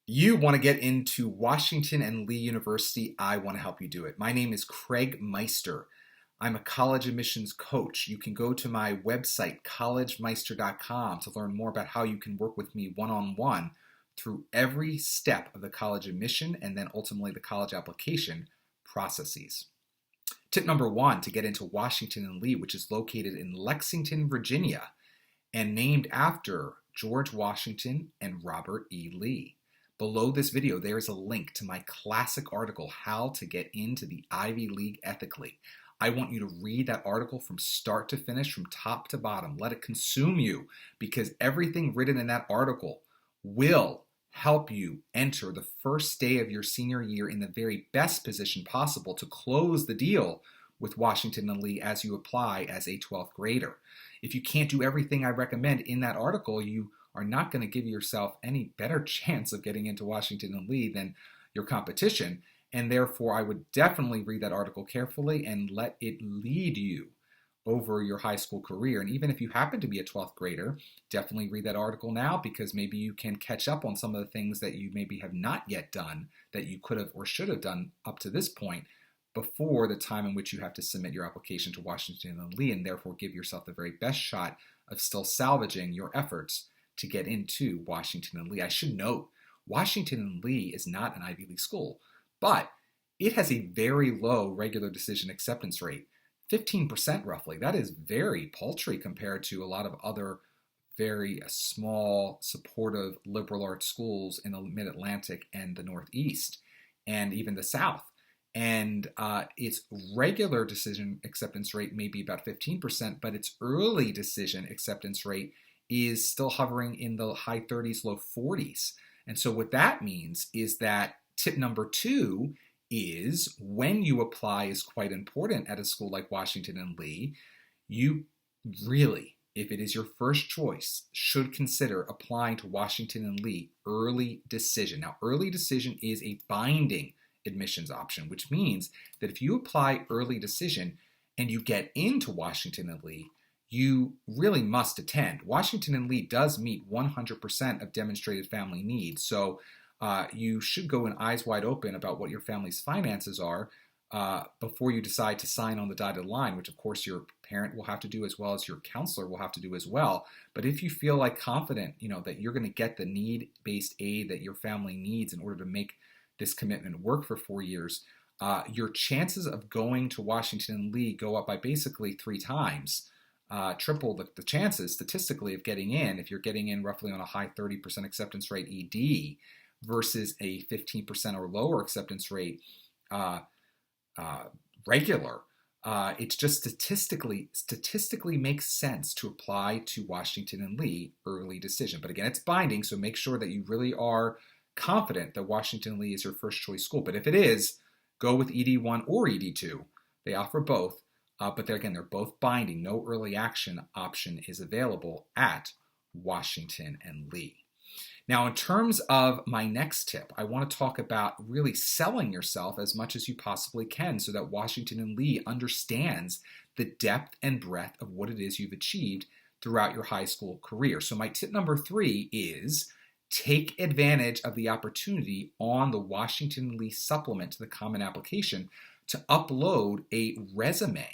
You want to get into Washington and Lee University, I want to help you do it. My name is Craig Meister. I'm a college admissions coach. You can go to my website, collegemeister.com, to learn more about how you can work with me one-on-one through every step of the college admission and then ultimately the college application processes. Tip number one to get into Washington and Lee, which is located in Lexington, Virginia, and named after George Washington and Robert E. Lee. Below this video, there is a link to my classic article, How to Get Into the Ivy League Ethically. I want you to read that article from start to finish, from top to bottom. Let it consume you, because everything written in that article will help you enter the first day of your senior year in the very best position possible to close the deal with Washington and Lee as you apply as a 12th grader. If you can't do everything I recommend in that article, you are not going to give yourself any better chance of getting into Washington and Lee than your competition. And therefore, I would definitely read that article carefully and let it lead you over your high school career. And even if you happen to be a 12th grader, definitely read that article now, because maybe you can catch up on some of the things that you maybe have not yet done that you could have or should have done up to this point before the time in which you have to submit your application to Washington and Lee, and therefore give yourself the very best shot of still salvaging your efforts to get into Washington and Lee. I should note, Washington and Lee is not an Ivy League school, but it has a very low regular decision acceptance rate, 15% roughly. That is very paltry compared to a lot of other very small, supportive liberal arts schools in the Mid-Atlantic and the Northeast, and even the South. And its regular decision acceptance rate may be about 15%, but its early decision acceptance rate is still hovering in the high 30s, low 40s. And so what that means is that tip number two is, when you apply is quite important at a school like Washington and Lee, you really, if it is your first choice, should consider applying to Washington and Lee early decision. Now, early decision is a binding admissions option, which means that if you apply early decision and you get into Washington and Lee, you really must attend. Washington and Lee does meet 100% of demonstrated family needs, so you should go in eyes wide open about what your family's finances are before you decide to sign on the dotted line, which of course your parent will have to do as well as your counselor will have to do as well. But if you feel like confident, that you're going to get the need-based aid that your family needs in order to make this commitment work for 4 years, your chances of going to Washington and Lee go up by basically 3 times. Triple the chances statistically of getting in if you're getting in roughly on a high 30% acceptance rate ED versus a 15% or lower acceptance rate regular. It's just statistically makes sense to apply to Washington and Lee early decision. But again, it's binding, so make sure that you really are confident that Washington and Lee is your first choice school. But if it is, go with ED1 or ED2. They offer both. But they're both binding. No early action option is available at Washington and Lee. Now, in terms of my next tip, I want to talk about really selling yourself as much as you possibly can so that Washington and Lee understands the depth and breadth of what it is you've achieved throughout your high school career. So my tip number 3 is take advantage of the opportunity on the Washington and Lee supplement to the Common Application to upload a resume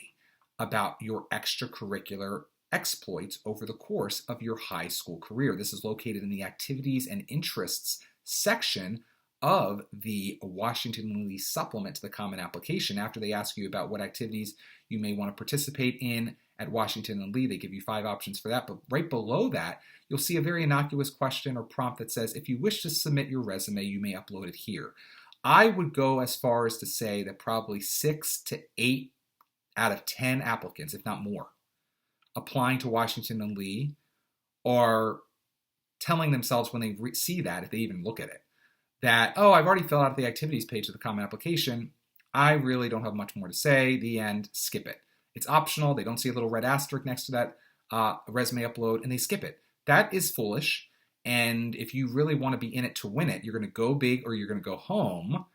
about your extracurricular exploits over the course of your high school career. This is located in the Activities and Interests section of the Washington and Lee supplement to the Common Application. After they ask you about what activities you may want to participate in at Washington and Lee, they give you 5 options for that. But right below that, you'll see a very innocuous question or prompt that says, if you wish to submit your resume, you may upload it here. I would go as far as to say that probably 6 to 8 out of 10 applicants, if not more, applying to Washington and Lee are telling themselves when they see that, if they even look at it, that, oh, I've already filled out the activities page of the Common Application. I really don't have much more to say. The end. Skip it. It's optional. They don't see a little red asterisk next to that resume upload, and they skip it. That is foolish. And if you really want to be in it to win it, you're going to go big or you're going to go home.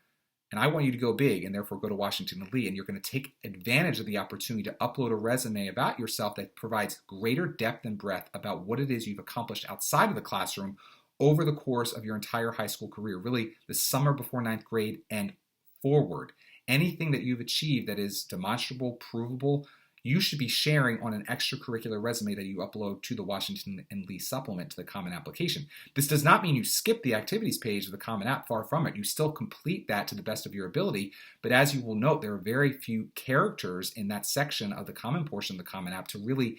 And I want you to go big and therefore go to Washington and Lee, and you're going to take advantage of the opportunity to upload a resume about yourself that provides greater depth and breadth about what it is you've accomplished outside of the classroom over the course of your entire high school career, really the summer before ninth grade and forward. Anything that you've achieved that is demonstrable, provable, you should be sharing on an extracurricular resume that you upload to the Washington and Lee supplement to the Common Application. This does not mean you skip the activities page of the Common App, far from it. You still complete that to the best of your ability, but as you will note, there are very few characters in that section of the Common portion of the Common App to really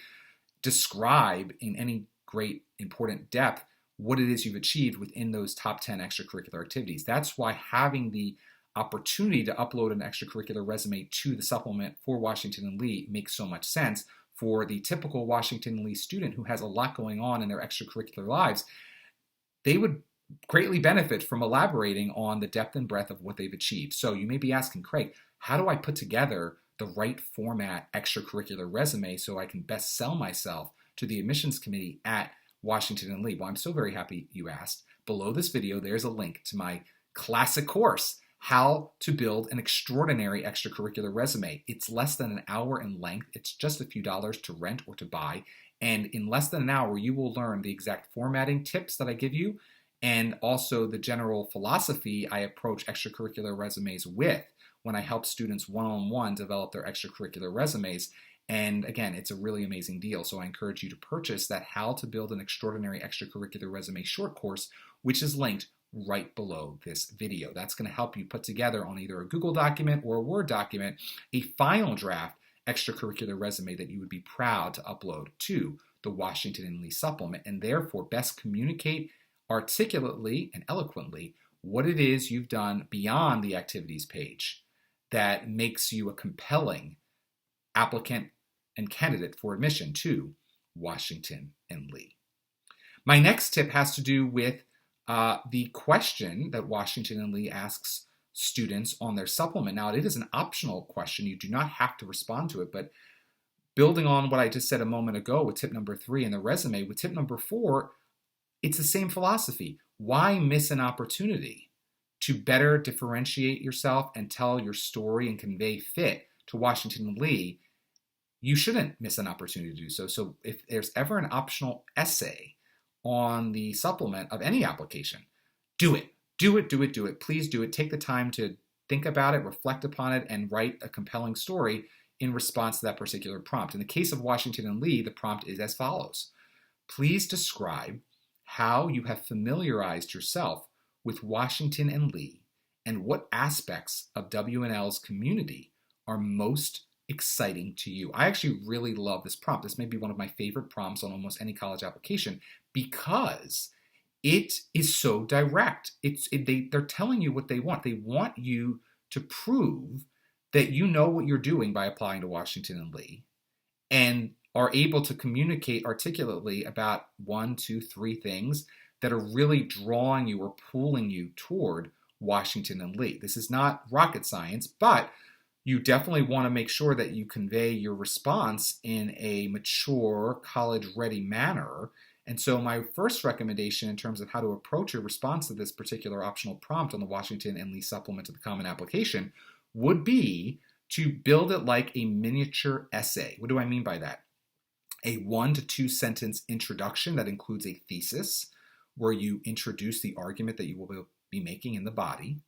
describe in any great important depth what it is you've achieved within those top 10 extracurricular activities. That's why having the opportunity to upload an extracurricular resume to the supplement for Washington and Lee makes so much sense for the typical Washington and Lee student who has a lot going on in their extracurricular lives. They would greatly benefit from elaborating on the depth and breadth of what they've achieved. So you may be asking, Craig, how do I put together the right format extracurricular resume so I can best sell myself to the admissions committee at Washington and Lee? Well, I'm so very happy you asked. Below this video, there's a link to my classic course, How to Build an Extraordinary Extracurricular Resume. It's less than an hour in length. It's just a few dollars to rent or to buy. And in less than an hour, you will learn the exact formatting tips that I give you and also the general philosophy I approach extracurricular resumes with when I help students one-on-one develop their extracurricular resumes. And again, it's a really amazing deal. So I encourage you to purchase that How to Build an Extraordinary Extracurricular Resume short course, which is linked right below this video. That's going to help you put together on either a Google document or a Word document a final draft extracurricular resume that you would be proud to upload to the Washington and Lee supplement, and therefore best communicate articulately and eloquently what it is you've done beyond the activities page that makes you a compelling applicant and candidate for admission to Washington and Lee. My next tip has to do with the question that Washington and Lee asks students on their supplement. Now, it is an optional question. You do not have to respond to it, but building on what I just said a moment ago with tip number 3 in the resume, with tip number 4, it's the same philosophy. Why miss an opportunity to better differentiate yourself and tell your story and convey fit to Washington and Lee? You shouldn't miss an opportunity to do so. So if there's ever an optional essay on the supplement of any application, do it. Do it, do it, do it. Please do it. Take the time to think about it, reflect upon it, and write a compelling story in response to that particular prompt. In the case of Washington and Lee, the prompt is as follows. Please describe how you have familiarized yourself with Washington and Lee and what aspects of W&L's community are most exciting to you. I actually really love this prompt. This may be one of my favorite prompts on almost any college application because it is so direct. They're telling you what they want. They want you to prove that you know what you're doing by applying to Washington and Lee and are able to communicate articulately about 1, 2, 3 things that are really drawing you or pulling you toward Washington and Lee. This is not rocket science, but you definitely want to make sure that you convey your response in a mature, college-ready manner. And so my first recommendation in terms of how to approach your response to this particular optional prompt on the Washington and Lee supplement to the Common Application would be to build it like a miniature essay. What do I mean by that? A 1 to 2 sentence introduction that includes a thesis where you introduce the argument that you will be making in the body.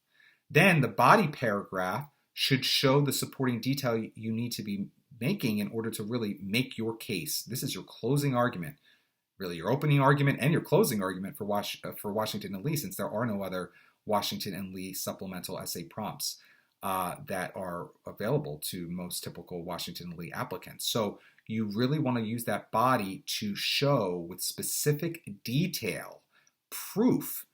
Then the body paragraph should show the supporting detail you need to be making in order to really make your case. This is your closing argument, really your opening argument and your closing argument for Washington and Lee, since there are no other Washington and Lee supplemental essay prompts that are available to most typical Washington and Lee applicants. So you really want to use that body to show with specific detail proof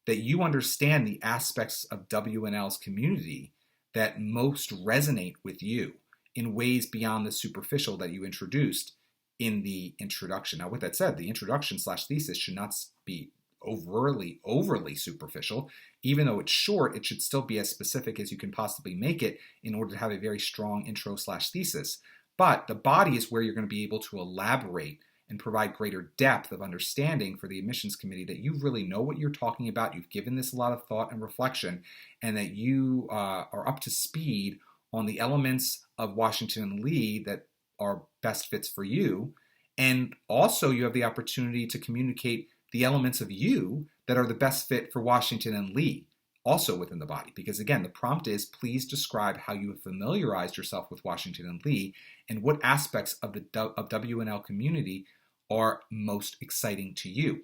that you understand the aspects of W&L's community that most resonate with you in ways beyond the superficial that you introduced in the introduction. Now, with that said, the introduction/thesis should not be overly superficial. Even though it's short, it should still be as specific as you can possibly make it in order to have a very strong intro/thesis. But the body is where you're going to be able to elaborate and provide greater depth of understanding for the admissions committee that you really know what you're talking about, you've given this a lot of thought and reflection, and that you are up to speed on the elements of Washington and Lee that are best fits for you. And also you have the opportunity to communicate the elements of you that are the best fit for Washington and Lee, also within the body. Because again, the prompt is, please describe how you have familiarized yourself with Washington and Lee and what aspects of the WNL community are most exciting to you.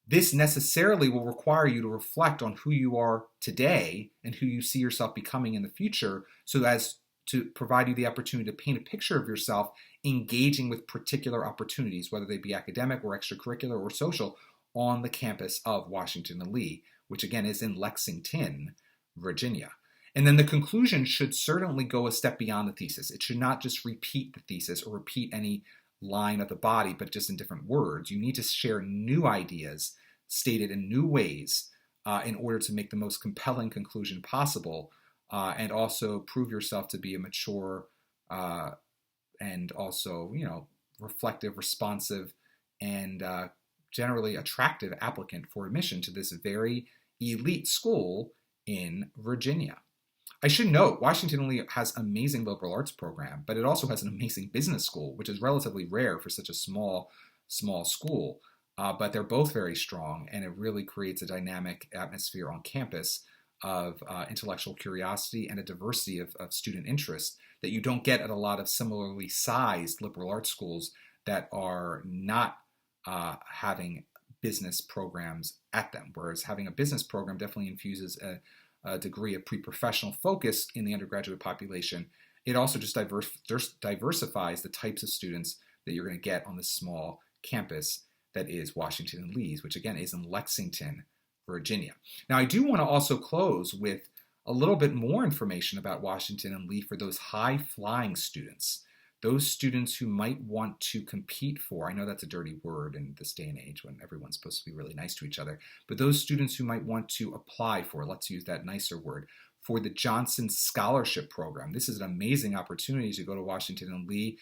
This necessarily will require you to reflect on who you are today and who you see yourself becoming in the future, so as to provide you the opportunity to paint a picture of yourself engaging with particular opportunities, whether they be academic or extracurricular or social, on the campus of Washington and Lee, which again is in Lexington, Virginia. And then the conclusion should certainly go a step beyond the thesis. It should not just repeat the thesis or repeat any line of the body, but just in different words. You need to share new ideas stated in new ways in order to make the most compelling conclusion possible, and also prove yourself to be a mature and also, reflective, responsive, and generally attractive applicant for admission to this very elite school in Virginia. I should note, Washington and Lee has an amazing liberal arts program, but it also has an amazing business school, which is relatively rare for such a small school. But they're both very strong, and it really creates a dynamic atmosphere on campus of intellectual curiosity and a diversity of student interest that you don't get at a lot of similarly sized liberal arts schools that are not having business programs at them. Whereas having a business program definitely infuses a degree of pre-professional focus in the undergraduate population. It also just diversifies the types of students that you're going to get on this small campus that is Washington and Lee's, which again is in Lexington, Virginia. Now, I do want to also close with a little bit more information about Washington and Lee for those high-flying students, those students who might want to compete for, I know that's a dirty word in this day and age when everyone's supposed to be really nice to each other, but those students who might want to apply for, let's use that nicer word, for the Johnson Scholarship Program. This is an amazing opportunity to go to Washington and Lee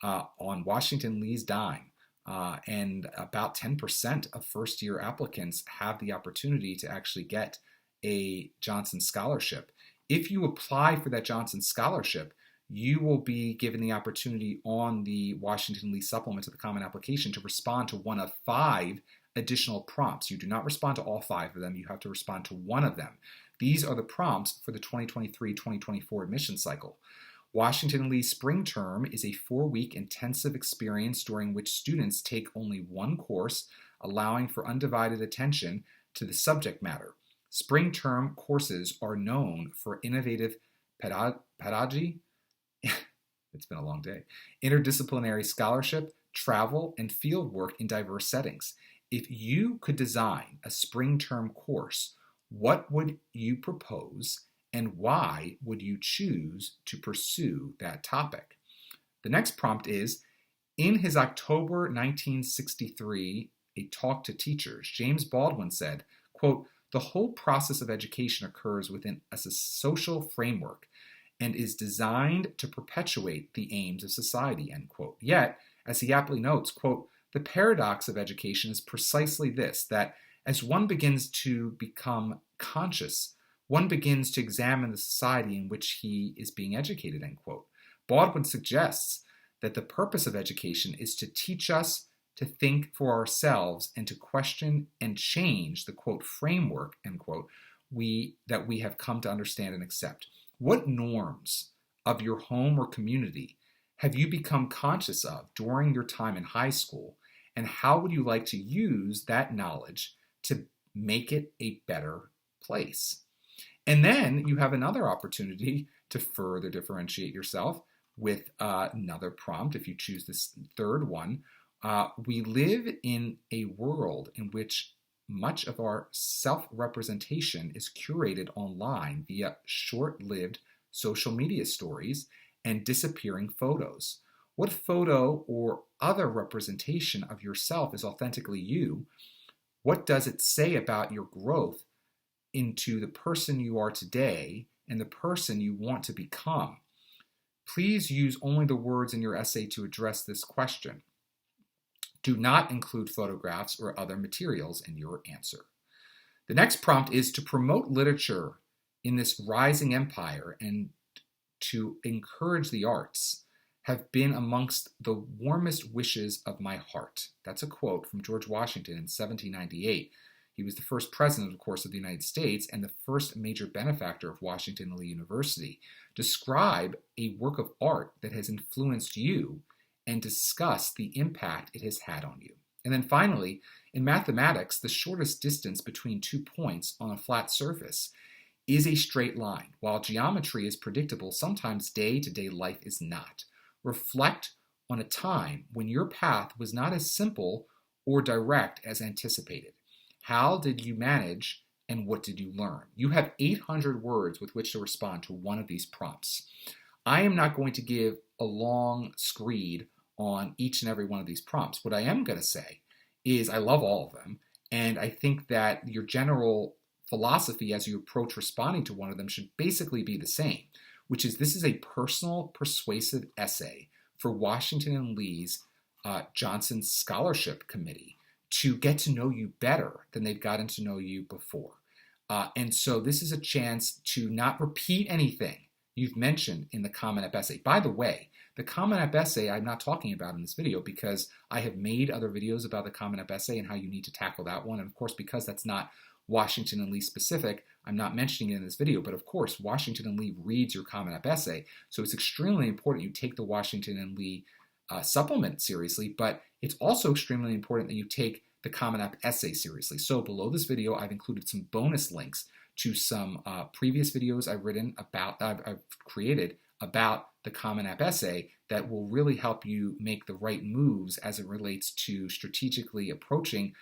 on Washington Lee's dime. And about 10% of first-year applicants have the opportunity to actually get a Johnson Scholarship. If you apply for that Johnson Scholarship, you will be given the opportunity on the Washington Lee supplement to the Common Application to respond to one of 5 additional prompts. You do not respond to all 5 of them. You have to respond to one of them. These are the prompts for the 2023-2024 admission cycle. Washington Lee Spring Term is a 4-week intensive experience during which students take only one course, allowing for undivided attention to the subject matter. Spring Term courses are known for innovative pedagogy, it's been a long day, interdisciplinary scholarship, travel, and field work in diverse settings. If you could design a spring term course, what would you propose and why would you choose to pursue that topic? The next prompt is, in his October 1963 A Talk to Teachers, James Baldwin said, quote, "The whole process of education occurs within a social framework and is designed to perpetuate the aims of society," end quote. Yet, as he aptly notes, quote, "The paradox of education is precisely this, that as one begins to become conscious, one begins to examine the society in which he is being educated," end quote. Baldwin suggests that the purpose of education is to teach us to think for ourselves and to question and change the, quote, framework, end quote, that we have come to understand and accept. What norms of your home or community have you become conscious of during your time in high school, and how would you like to use that knowledge to make it a better place? And then you have another opportunity to further differentiate yourself with another prompt, if you choose this third one. We live in a world in which much of our self-representation is curated online via short-lived social media stories and disappearing photos. What photo or other representation of yourself is authentically you? What does it say about your growth into the person you are today and the person you want to become? Please use only the words in your essay to address this question. Do not include photographs or other materials in your answer. The next prompt is to promote literature in this rising empire and to encourage the arts. have been amongst the warmest wishes of my heart. That's a quote from George Washington in 1798. He was the first president, of course, of the United States and the first major benefactor of Washington and Lee University. Describe a work of art that has influenced you and discuss the impact it has had on you. And then finally, in mathematics, the shortest distance between 2 points on a flat surface is a straight line. While geometry is predictable, sometimes day-to-day life is not. Reflect on a time when your path was not as simple or direct as anticipated. How did you manage and what did you learn? You have 800 words with which to respond to one of these prompts. I am not going to give a long screed on each and every one of these prompts. What I am going to say is I love all of them, and I think that your general philosophy as you approach responding to one of them should basically be the same, which is this is a personal, persuasive essay for Washington and Lee's Johnson Scholarship Committee to get to know you better than they've gotten to know you before. And so this is a chance to not repeat anything you've mentioned in the Common App essay. By the way, the Common App essay I'm not talking about in this video because I have made other videos about the Common App essay and how you need to tackle that one. And of course, because that's not Washington and Lee specific, I'm not mentioning it in this video, but of course, Washington and Lee reads your Common App essay, so it's extremely important you take the Washington and Lee supplement seriously, but it's also extremely important that you take the Common App essay seriously. So below this video, I've included some bonus links to some previous videos I've created about the Common App essay that will really help you make the right moves as it relates to strategically approaching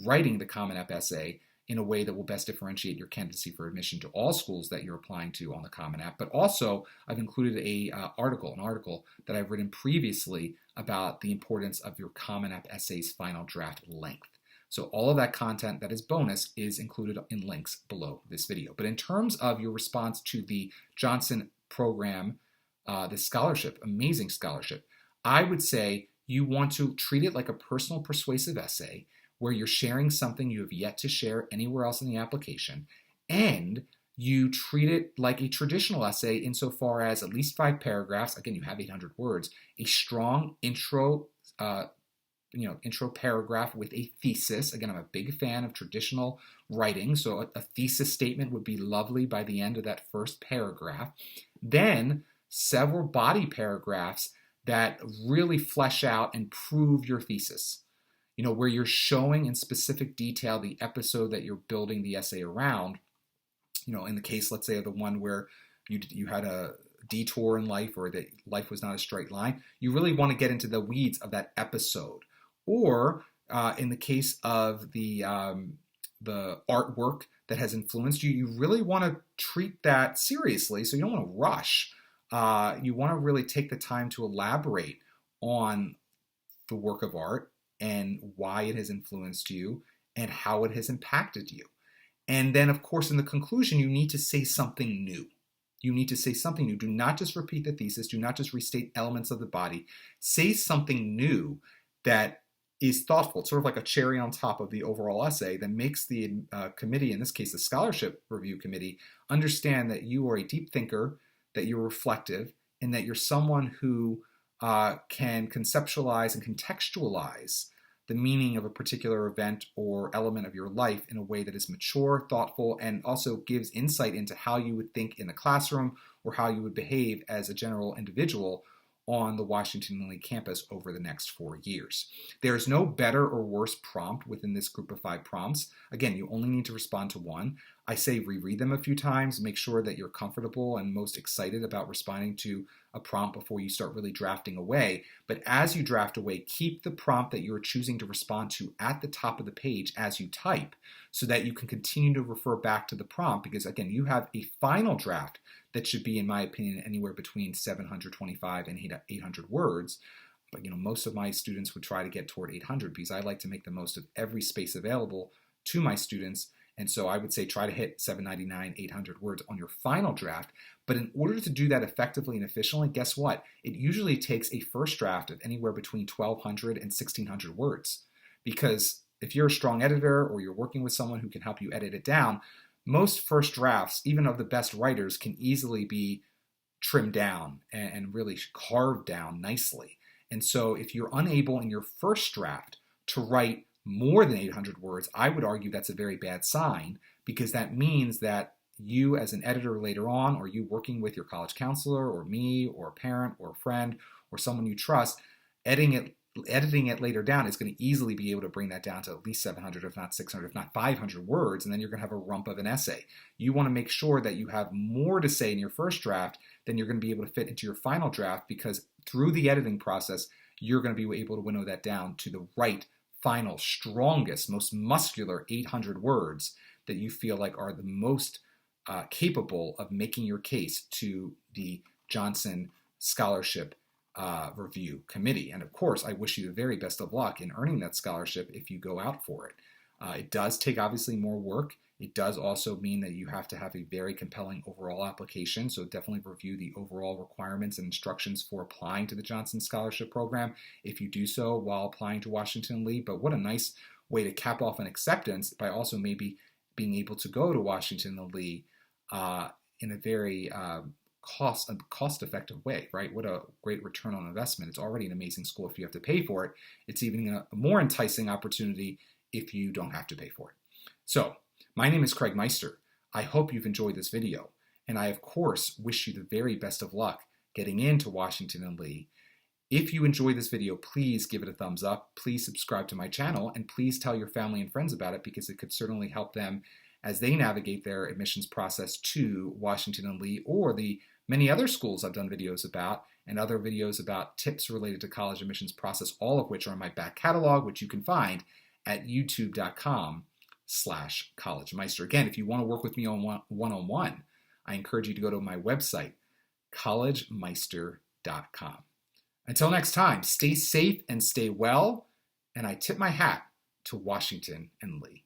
writing the Common App essay in a way that will best differentiate your candidacy for admission to all schools that you're applying to on the Common App. But also, I've included an article that I've written previously about the importance of your Common App essay's final draft length. So all of that content that is bonus is included in links below this video. But in terms of your response to the Johnson program, the scholarship, amazing scholarship, I would say you want to treat it like a personal persuasive essay where you're sharing something you have yet to share anywhere else in the application, and you treat it like a traditional essay insofar as at least 5 paragraphs, again, you have 800 words, a strong intro paragraph with a thesis. Again, I'm a big fan of traditional writing, so a thesis statement would be lovely by the end of that first paragraph. Then several body paragraphs that really flesh out and prove your thesis. Where you're showing in specific detail the episode that you're building the essay around. In the case, let's say, of the one where you had a detour in life or that life was not a straight line, you really want to get into the weeds of that episode. Or in the case of the artwork that has influenced you, you really want to treat that seriously, so you don't want to rush. You want to really take the time to elaborate on the work of art and why it has influenced you and how it has impacted you. And then, of course, in the conclusion, you need to say something new. You need to say something new. Do not just repeat the thesis. Do not just restate elements of the body. Say something new that is thoughtful. It's sort of like a cherry on top of the overall essay that makes the committee, in this case, the Scholarship Review Committee, understand that you are a deep thinker, that you're reflective, and that you're someone who can conceptualize and contextualize the meaning of a particular event or element of your life in a way that is mature, thoughtful, and also gives insight into how you would think in the classroom or how you would behave as a general individual on the Washington and Lee campus over the next 4 years. There is no better or worse prompt within this group of 5 prompts. Again, you only need to respond to one. I say reread them a few times, make sure that you're comfortable and most excited about responding to a prompt before you start really drafting away. But as you draft away, keep the prompt that you're choosing to respond to at the top of the page as you type so that you can continue to refer back to the prompt because, again, you have a final draft that should be, in my opinion, anywhere between 725 and 800 words. But most of my students would try to get toward 800 because I like to make the most of every space available to my students. And so I would say try to hit 799, 800 words on your final draft. But in order to do that effectively and efficiently, guess what? It usually takes a first draft of anywhere between 1,200 and 1,600 words. Because if you're a strong editor or you're working with someone who can help you edit it down, most first drafts, even of the best writers, can easily be trimmed down and really carved down nicely. And so if you're unable in your first draft to write more than 800 words, I would argue that's a very bad sign, because that means that you as an editor later on, or you working with your college counselor or me or a parent or a friend or someone you trust, editing it later down is going to easily be able to bring that down to at least 700, if not 600, if not 500 words, and then you're going to have a rump of an essay. You want to make sure that you have more to say in your first draft than you're going to be able to fit into your final draft, because through the editing process, you're going to be able to winnow that down to the right, final, strongest, most muscular 800 words that you feel like are the most capable of making your case to the Johnson Scholarship Review Committee. And of course, I wish you the very best of luck in earning that scholarship if you go out for it. It does take obviously more work. It does also mean that you have to have a very compelling overall application, so definitely review the overall requirements and instructions for applying to the Johnson Scholarship Program if you do so while applying to Washington & Lee. But what a nice way to cap off an acceptance by also maybe being able to go to Washington & Lee in a very cost-effective way, right? What a great return on investment. It's already an amazing school if you have to pay for it. It's even a more enticing opportunity if you don't have to pay for it. So, my name is Craig Meister. I hope you've enjoyed this video, and I, of course, wish you the very best of luck getting into Washington & Lee. If you enjoyed this video, please give it a thumbs up. Please subscribe to my channel, and please tell your family and friends about it, because it could certainly help them as they navigate their admissions process to Washington & Lee, or the many other schools I've done videos about, and other videos about tips related to college admissions process, all of which are in my back catalog, which you can find at youtube.com/collegemeister. Again, if you want to work with me on one-on-one, I encourage you to go to my website, collegemeister.com. Until next time, stay safe and stay well, and I tip my hat to Washington & Lee.